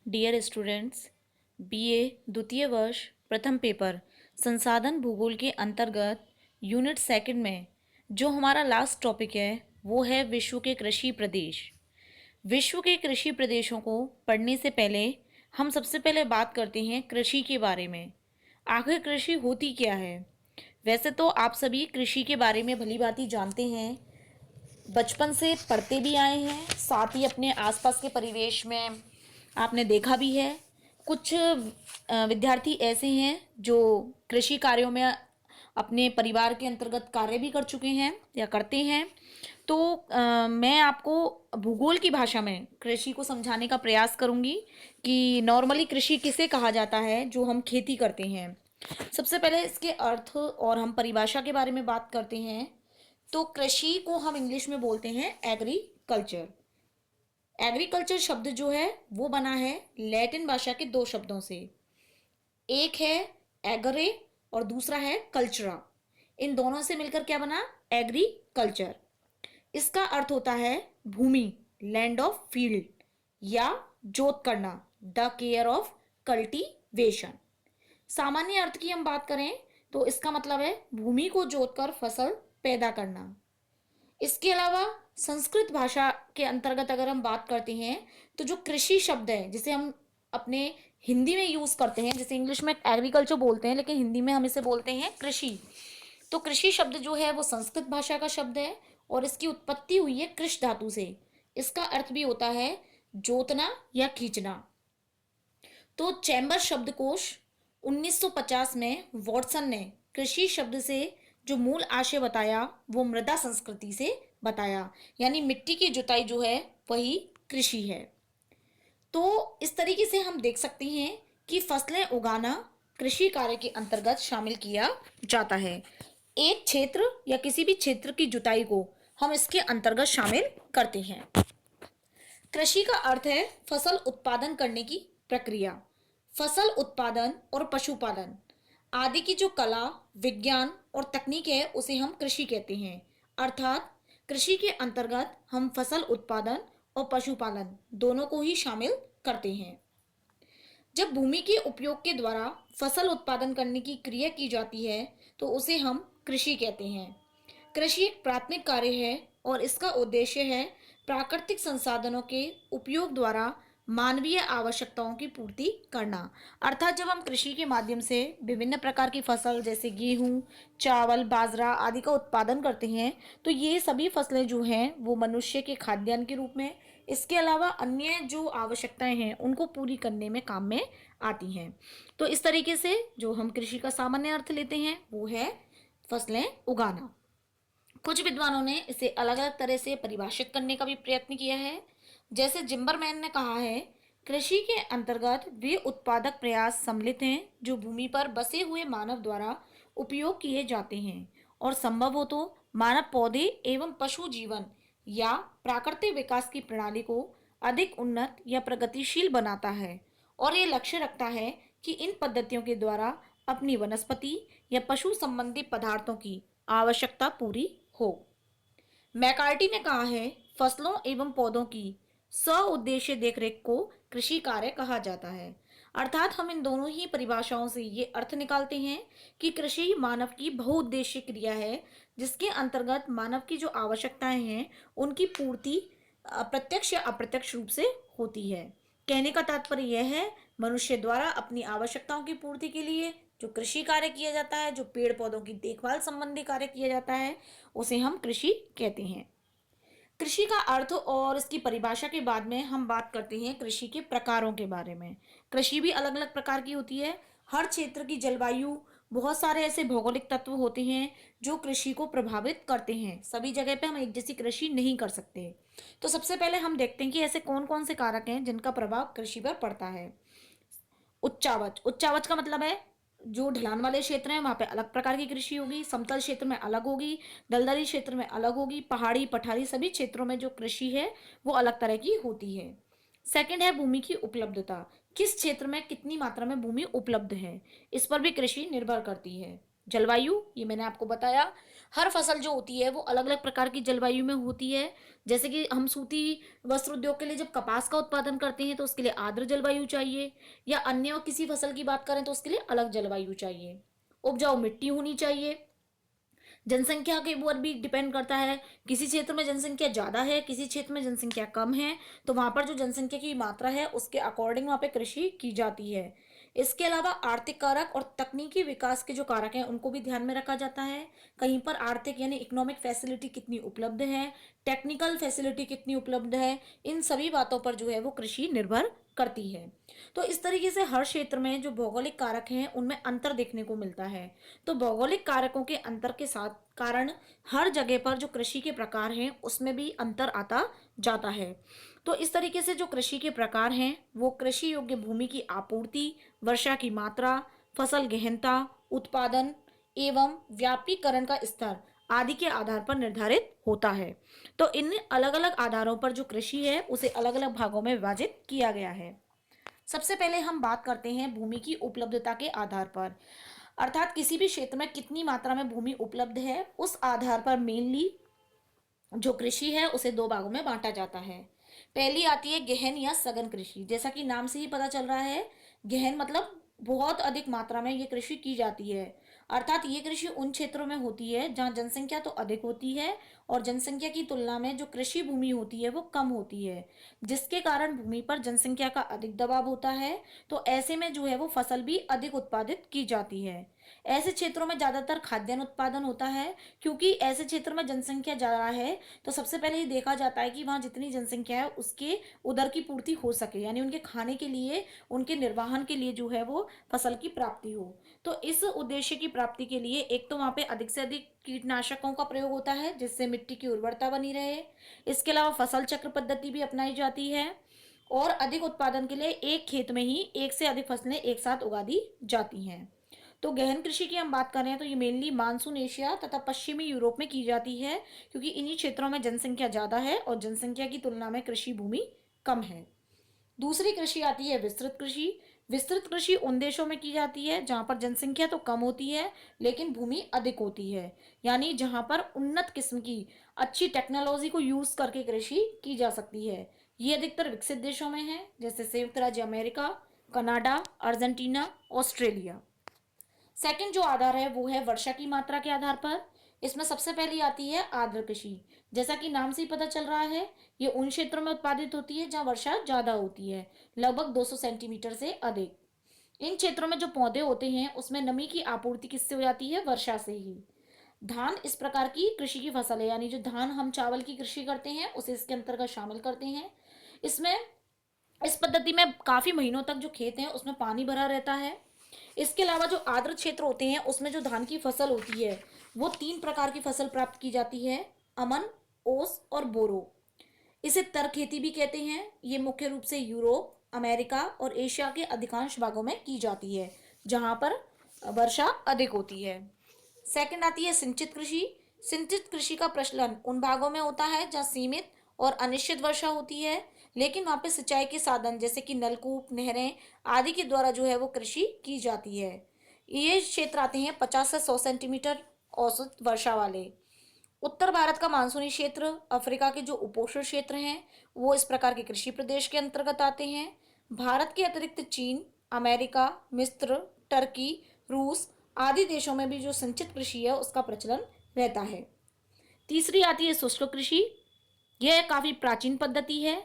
Dear students, BA द्वितीय वर्ष प्रथम पेपर संसाधन भूगोल के अंतर्गत यूनिट सेकंड में जो हमारा लास्ट टॉपिक है वो है विश्व के कृषि प्रदेश। विश्व के कृषि प्रदेशों को पढ़ने से पहले हम सबसे पहले बात करते हैं कृषि के बारे में। आखिर कृषि होती क्या है? वैसे तो आप सभी कृषि के बारे में भली भांति जानते हैं, बचपन से पढ़ते भी आए हैं, साथ ही अपने आसपास के परिवेश में आपने देखा भी है। कुछ विद्यार्थी ऐसे हैं जो कृषि कार्यों में अपने परिवार के अंतर्गत कार्य भी कर चुके हैं या करते हैं। तो मैं आपको भूगोल की भाषा में कृषि को समझाने का प्रयास करूंगी कि नॉर्मली कृषि किसे कहा जाता है जो हम खेती करते हैं। सबसे पहले इसके अर्थ और हम परिभाषा के बारे में बात करते हैं। तो कृषि को हम इंग्लिश में बोलते हैं एग्रीकल्चर। एग्रीकल्चर शब्द जो है वो बना है लैटिन भाषा के दो शब्दों से। एक है एगरे और दूसरा है कल्चरा। इन दोनों से मिलकर क्या बना? एग्रीकल्चर। इसका अर्थ होता है भूमि, लैंड ऑफ फील्ड, या जोत करना, द केयर ऑफ कल्टीवेशन। सामान्य अर्थ की हम बात करें तो इसका मतलब है भूमि को जोतकर फसल पैदा करना। इसके अलावा संस्कृत भाषा के अंतर्गत अगर हम बात करते हैं तो जो कृषि शब्द है जिसे हम अपने हिंदी में यूज करते हैं, जैसे इंग्लिश में एग्रीकल्चर बोलते हैं लेकिन हिंदी में हम इसे बोलते हैं कृषि। तो कृषि शब्द जो है वो संस्कृत भाषा का शब्द है और इसकी उत्पत्ति हुई है कृष धातु से। इसका अर्थ भी होता है जोतना या खींचना। तो चैम्बर शब्दकोश 1950 में वॉटसन ने कृषि शब्द से जो मूल आशय बताया वो मृदा संस्कृति से बताया, यानी मिट्टी की जुताई जो है वही कृषि है। तो इस तरीके से हम देख सकते हैं कि फसलें उगाना कृषि कार्य के अंतर्गत शामिल किया जाता है। एक क्षेत्र या किसी भी क्षेत्र की जुताई को हम इसके अंतर्गत शामिल करते हैं। कृषि का अर्थ है फसल उत्पादन करने की प्रक्रिया। फसल उत्पादन और पशुपालन आदि की जो कला, विज्ञान और तकनीक है उसे हम कृषि कहते हैं। अर्थात कृषि के अंतर्गत हम फसल उत्पादन और पशुपालन दोनों को ही शामिल करते हैं। जब भूमि के उपयोग के द्वारा फसल उत्पादन करने की क्रिया की जाती है तो उसे हम कृषि कहते हैं। कृषि एक प्राथमिक कार्य है और इसका उद्देश्य है प्राकृतिक संसाधनों के उपयोग द्वारा मानवीय आवश्यकताओं की पूर्ति करना। अर्थात जब हम कृषि के माध्यम से विभिन्न प्रकार की फसल जैसे गेहूं, चावल, बाजरा आदि का उत्पादन करते हैं तो ये सभी फसलें जो हैं वो मनुष्य के खाद्यान्न के रूप में, इसके अलावा अन्य जो आवश्यकताएं हैं उनको पूरी करने में काम में आती हैं। तो इस तरीके से जो हम कृषि का सामान्य अर्थ लेते हैं वो है फसलें उगाना। कुछ विद्वानों ने इसे अलग अलग तरह से परिभाषित करने का भी प्रयत्न किया है। जैसे जिम्बरमैन ने कहा है, कृषि के अंतर्गत वे उत्पादक प्रयास सम्मिलित हैं जो भूमि पर बसे हुए मानव द्वारा उपयोग किए जाते हैं और संभव हो तो मानव पौधे एवं पशु जीवन या प्राकृतिक विकास की प्रणाली को अधिक उन्नत या प्रगतिशील बनाता है और ये लक्ष्य रखता है कि इन पद्धतियों के द्वारा अपनी वनस्पति या पशु संबंधी पदार्थों की आवश्यकता पूरी हो। मैकार्टी ने कहा है, फसलों एवं पौधों की उद्देश्य देखरेख को कृषि कार्य कहा जाता है। अर्थात हम इन दोनों ही परिभाषाओं से ये अर्थ निकालते हैं कि कृषि मानव की बहुउद्देश्य क्रिया है जिसके अंतर्गत मानव की जो आवश्यकताएं हैं उनकी पूर्ति प्रत्यक्ष या अप्रत्यक्ष रूप से होती है। कहने का तात्पर्य यह है, मनुष्य द्वारा अपनी आवश्यकताओं की पूर्ति के लिए जो कृषि कार्य किया जाता है, जो पेड़ पौधों की देखभाल संबंधी कार्य किया जाता है, उसे हम कृषि कहते हैं। कृषि का अर्थ और इसकी परिभाषा के बाद में हम बात करते हैं कृषि के प्रकारों के बारे में। कृषि भी अलग अलग प्रकार की होती है। हर क्षेत्र की जलवायु, बहुत सारे ऐसे भौगोलिक तत्व होते हैं जो कृषि को प्रभावित करते हैं। सभी जगह पे हम एक जैसी कृषि नहीं कर सकते। तो सबसे पहले हम देखते हैं कि ऐसे कौन कौन से कारक हैं जिनका प्रभाव कृषि पर पड़ता है। उच्चावच, उच्चावच का मतलब है जो ढलान वाले क्षेत्र हैं वहां पे अलग प्रकार की कृषि होगी, समतल क्षेत्र में अलग होगी, दलदली क्षेत्र में अलग होगी, पहाड़ी पठारी सभी क्षेत्रों में जो कृषि है वो अलग तरह की होती है। सेकंड है भूमि की उपलब्धता, किस क्षेत्र में कितनी मात्रा में भूमि उपलब्ध है, इस पर भी कृषि निर्भर करती है। जलवायु, ये मैंने आपको बताया। हर फसल जो होती है वो अलग अलग प्रकार की जलवायु में होती है। जैसे कि हम सूती वस्त्र उद्योग के लिए जब कपास का उत्पादन करते हैं तो उसके लिए आर्द्र जलवायु चाहिए, या अन्य किसी फसल की बात करें तो उसके लिए अलग जलवायु चाहिए। उपजाऊ मिट्टी होनी चाहिए। जनसंख्या के ऊपर भी डिपेंड करता है। किसी क्षेत्र में जनसंख्या ज़्यादा है, किसी क्षेत्र में जनसंख्या कम है, तो वहाँ पर जो जनसंख्या की मात्रा है उसके अकॉर्डिंग वहाँ पे कृषि की जाती है। इसके अलावा आर्थिक कारक और तकनीकी विकास के जो कारक हैं उनको भी ध्यान में रखा जाता है। कहीं पर आर्थिक यानी इकोनॉमिक फैसिलिटी कितनी उपलब्ध है, टेक्निकल फैसिलिटी कितनी उपलब्ध है, इन सभी बातों पर जो है वो कृषि निर्भर करती है। तो इस तरीके से हर क्षेत्र में जो भौगोलिक कारक हैं उनमें अंतर देखने को मिलता है। तो भौगोलिक कारकों के अंतर के साथ कारण हर जगह पर जो कृषि के प्रकार हैं उसमें भी अंतर आता जाता है। तो इस तरीके से जो कृषि के प्रकार हैं वो कृषि योग्य भूमि की आपूर्ति, वर्षा की मात्रा, फसल गहनता, उत्पादन एवं व्यापीकरण का स्तर आदि के आधार पर निर्धारित होता है। तो इन अलग अलग आधारों पर जो कृषि है उसे अलग अलग भागों में विभाजित किया गया है। सबसे पहले हम बात करते हैं भूमि की उपलब्धता के आधार पर, अर्थात किसी भी क्षेत्र में कितनी मात्रा में भूमि उपलब्ध है उस आधार पर मेनली जो कृषि है उसे दो भागों में बांटा जाता है। पहली आती है गहन या सघन कृषि। जैसा कि नाम से ही पता चल रहा है, गहन मतलब बहुत अधिक मात्रा में ये कृषि की जाती है। अर्थात ये कृषि उन क्षेत्रों में होती है जहाँ जनसंख्या तो अधिक होती है और जनसंख्या की तुलना में जो कृषि भूमि होती है वो कम होती है, जिसके कारण भूमि पर जनसंख्या का अधिक दबाव होता है। तो ऐसे में जो है वो फसल भी अधिक उत्पादित की जाती है। ऐसे क्षेत्रों में ज्यादातर खाद्यान्न उत्पादन होता है, क्योंकि ऐसे क्षेत्र में जनसंख्या ज्यादा है तो सबसे पहले ये देखा जाता है कि वहाँ जितनी जनसंख्या है उसके उदर की पूर्ति हो सके, यानी उनके खाने के लिए, उनके निर्वाहन के लिए जो है वो फसल की प्राप्ति हो। तो इस उद्देश्य की प्राप्ति के लिए एक तो वहाँ पे अधिक से अधिक कीटनाशकों का प्रयोग होता है जिससे मिट्टी की उर्वरता बनी रहे। इसके अलावा फसल चक्र पद्धति भी अपनाई जाती है और अधिक उत्पादन के लिए एक खेत में ही एक से अधिक फसलें एक साथ उगा दी जाती हैं। तो गहन कृषि की हम बात कर रहे हैं तो ये मेनली मानसून एशिया तथा पश्चिमी यूरोप में की जाती है, क्योंकि इन्हीं क्षेत्रों में जनसंख्या ज़्यादा है और जनसंख्या की तुलना में कृषि भूमि कम है। दूसरी कृषि आती है विस्तृत कृषि। विस्तृत कृषि उन देशों में की जाती है जहाँ पर जनसंख्या तो कम होती है लेकिन भूमि अधिक होती है, यानी जहाँ पर उन्नत किस्म की अच्छी टेक्नोलॉजी को यूज करके कृषि की जा सकती है। ये अधिकतर विकसित देशों में है, जैसे संयुक्त राज्य America, Canada, Argentina, Australia. Second जो आधार है वो है वर्षा की मात्रा के आधार पर। इसमें सबसे पहली आती है आर्द्र कृषि। जैसा कि नाम से ही पता चल रहा है, ये उन क्षेत्रों में उत्पादित होती है जहाँ वर्षा ज्यादा होती है, लगभग 200 सेंटीमीटर से अधिक। इन क्षेत्रों में जो पौधे होते हैं उसमें नमी की आपूर्ति किससे हो जाती है? वर्षा से ही। धान इस प्रकार की कृषि की फसल है, यानी जो धान हम चावल की कृषि करते हैं उसे इसके अंतर्गत शामिल करते हैं। इसमें इस पद्धति में काफी महीनों तक जो खेत हैं उसमें पानी भरा रहता है। इसके अलावा जो आर्द्र क्षेत्र होते हैं उसमें जो धान की फसल होती है वो तीन प्रकार की फसल प्राप्त की जाती है: अमन, ओस और बोरो। इसे तर खेती भी कहते हैं। ये मुख्य रूप से यूरोप, अमेरिका और एशिया के अधिकांश भागों में की जाती है जहां पर वर्षा अधिक होती है। सेकंड आती है सिंचित कृषि। सिंचित कृषि का प्रचलन उन भागों में होता है जहाँ सीमित और अनिश्चित वर्षा होती है, लेकिन वहाँ पे सिंचाई के साधन जैसे कि नलकूप, नहरें आदि के द्वारा जो है वो कृषि की जाती है। ये क्षेत्र आते हैं 50 से 100 सेंटीमीटर औसत वर्षा वाले। उत्तर भारत का मानसूनी क्षेत्र, अफ्रीका के जो उपोष्ण क्षेत्र हैं वो इस प्रकार के कृषि प्रदेश के अंतर्गत आते हैं। भारत के अतिरिक्त चीन, अमेरिका, मिस्र, टर्की, रूस आदि देशों में भी जो सिंचित कृषि है उसका प्रचलन रहता है। तीसरी आती है शुष्क कृषि। यह काफी प्राचीन पद्धति है।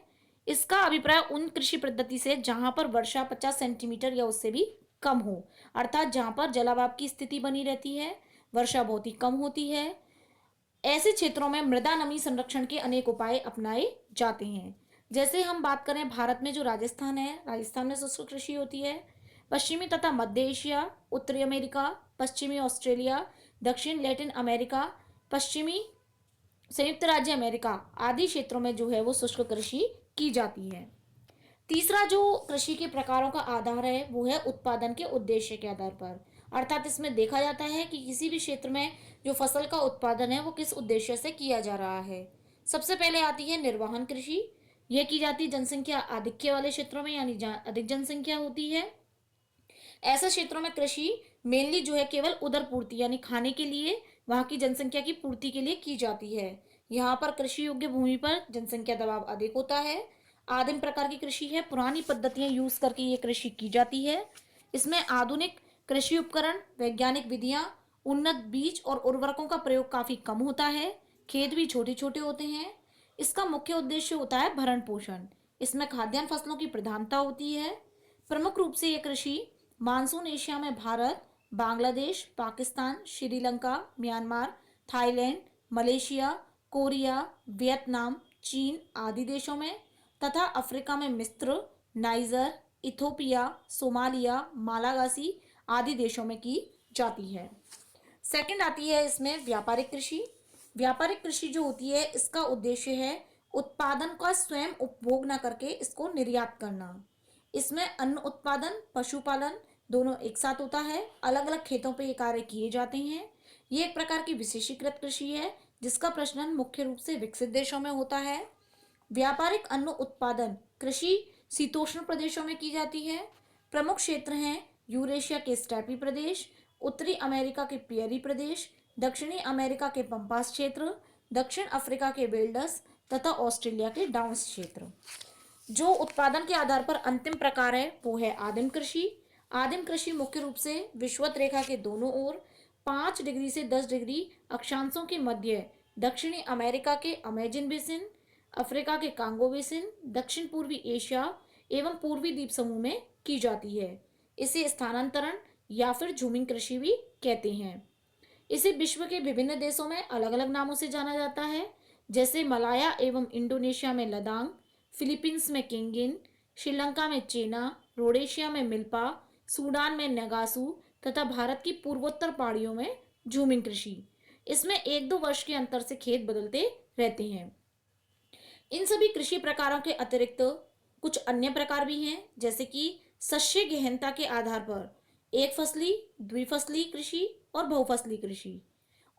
इसका अभिप्राय उन कृषि पद्धति से जहां पर वर्षा 50 सेंटीमीटर या उससे भी कम हो, अर्थात जहां पर जलाभाव की स्थिति बनी रहती है, वर्षा बहुत ही कम होती है। ऐसे क्षेत्रों में मृदा नमी संरक्षण के अनेक उपाय अपनाए जाते हैं। जैसे हम बात करें भारत में जो राजस्थान है, राजस्थान में शुष्क कृषि होती है। पश्चिमी तथा मध्य एशिया, उत्तरी अमेरिका, पश्चिमी ऑस्ट्रेलिया, दक्षिण लैटिन अमेरिका, पश्चिमी संयुक्त राज्य अमेरिका आदि क्षेत्रों में जो है वो शुष्क कृषि की जाती है। तीसरा जो कृषि के प्रकारों का आधार है वो है उत्पादन के उद्देश्य के आधार पर, अर्थात इसमें देखा जाता है कि किसी भी क्षेत्र में जो फसल का उत्पादन है वो किस उद्देश्य से किया जा रहा है। सबसे पहले आती है निर्वाहन कृषि। यह की जाती है जनसंख्या आधिक्य वाले क्षेत्रों में, यानी जहाँ अधिक जनसंख्या होती है। ऐसे क्षेत्रों में कृषि मेनली जो है केवल उदर पूर्ति यानी खाने के लिए, वहाँ की जनसंख्या की पूर्ति के लिए की जाती है। यहाँ पर कृषि योग्य भूमि पर जनसंख्या दबाव अधिक होता है। आदिम प्रकार की कृषि है, पुरानी पद्धतियां यूज करके ये कृषि की जाती है। इसमें आधुनिक कृषि उपकरण, वैज्ञानिक विधियां, उन्नत बीज और उर्वरकों का प्रयोग काफी कम होता है। खेत भी छोटे छोटे होते हैं। इसका मुख्य उद्देश्य होता है भरण पोषण। इसमें खाद्यान्न फसलों की प्रधानता होती है। प्रमुख रूप से यह कृषि मानसून एशिया में Bharat, Bangladesh, Pakistan, Sri Lanka, Myanmar, Thailand, Malaysia, Korea, Vietnam, चीन आदि देशों में तथा अफ्रीका में मिस्र, नाइजर, इथोपिया, सोमालिया, मालागासी आदि देशों में की जाती है। सेकंड आती है इसमें व्यापारिक कृषि। व्यापारिक कृषि जो होती है इसका उद्देश्य है उत्पादन का स्वयं उपभोग न करके इसको निर्यात करना। इसमें अन्न उत्पादन, पशुपालन दोनों एक साथ होता है। अलग अलग खेतों पे ये कार्य किए जाते हैं। ये एक प्रकार की विशेषीकृत कृषि है जिसका प्रचलन मुख्य रूप से विकसित देशों में होता है। व्यापारिक अन्न उत्पादन कृषि शीतोष्ण प्रदेशों में की जाती है। प्रमुख क्षेत्र हैं यूरेशिया के स्टेपी प्रदेश, उत्तरी अमेरिका के पियरी प्रदेश, दक्षिणी अमेरिका के पंपास क्षेत्र, दक्षिण अफ्रीका के वेल्डस तथा ऑस्ट्रेलिया के डाउन्स क्षेत्र। जो उत्पादन के आधार पर अंतिम प्रकार है वो है आदिम कृषि। आदिम कृषि मुख्य रूप से विषुवत रेखा के दोनों ओर 5 डिग्री से 10 डिग्री अक्षांशों के मध्य दक्षिणी अमेरिका के अमेजन बेसिन, अफ्रीका के कांगो बेसिन, दक्षिण पूर्वी एशिया एवं पूर्वी द्वीप समूह में की जाती है। इसे स्थानांतरण या फिर झूमिंग कृषि भी कहते हैं। इसे विश्व के विभिन्न देशों में अलग अलग नामों से जाना जाता है, जैसे मलाया एवं इंडोनेशिया में लदांग, फिलीपींस में किंगिन, श्रीलंका में चेना, रोडेशिया में मिल्पा, सूडान में नगासू तथा भारत की पूर्वोत्तर पहाड़ियों में झूमिंग कृषि। इसमें 1-2 वर्ष के अंतर से खेत बदलते रहते हैं। इन सभी कृषि प्रकारों के अतिरिक्त कुछ अन्य प्रकार भी हैं, जैसे कि शस्य गहनता के आधार पर एक फसली, द्विफसली कृषि और बहुफसली कृषि।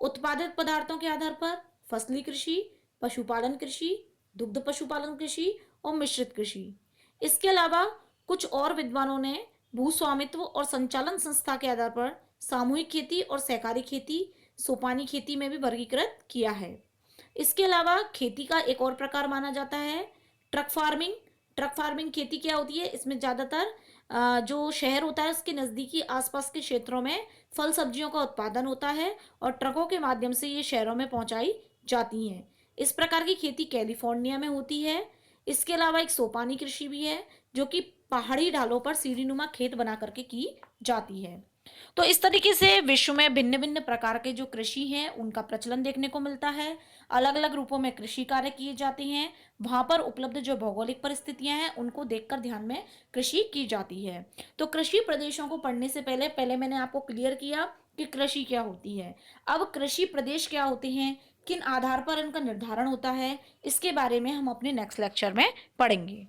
उत्पादित पदार्थों के आधार पर फसली कृषि, पशुपालन कृषि, दुग्ध पशुपालन कृषि और मिश्रित कृषि। इसके अलावा कुछ और विद्वानों ने भूस्वामित्व और संचालन संस्था के आधार पर सामूहिक खेती और सहकारी खेती, सोपानी खेती में भी वर्गीकृत किया है। इसके अलावा खेती का एक और प्रकार माना जाता है ट्रक फार्मिंग। ट्रक फार्मिंग खेती क्या होती है, इसमें ज़्यादातर जो शहर होता है उसके नज़दीकी आसपास के क्षेत्रों में फल सब्जियों का उत्पादन होता है और ट्रकों के माध्यम से ये शहरों में पहुंचाई जाती हैं। इस प्रकार की खेती कैलिफोर्निया में होती है। इसके अलावा एक सोपानी कृषि भी है जो कि पहाड़ी ढालों पर सीढ़ीनुमा खेत बना करके की जाती है। तो इस तरीके से विश्व में भिन्न भिन्न प्रकार के जो कृषि हैं उनका प्रचलन देखने को मिलता है। अलग अलग रूपों में कृषि कार्य किए जाते हैं। वहाँ पर उपलब्ध जो भौगोलिक परिस्थितियां हैं उनको देखकर ध्यान में कृषि की जाती है। तो कृषि प्रदेशों को पढ़ने से पहले पहले मैंने आपको क्लियर किया कि कृषि क्या होती है। अब कृषि प्रदेश क्या होते हैं, किन आधार पर इनका निर्धारण होता है, इसके बारे में हम अपने नेक्स्ट लेक्चर में पढ़ेंगे।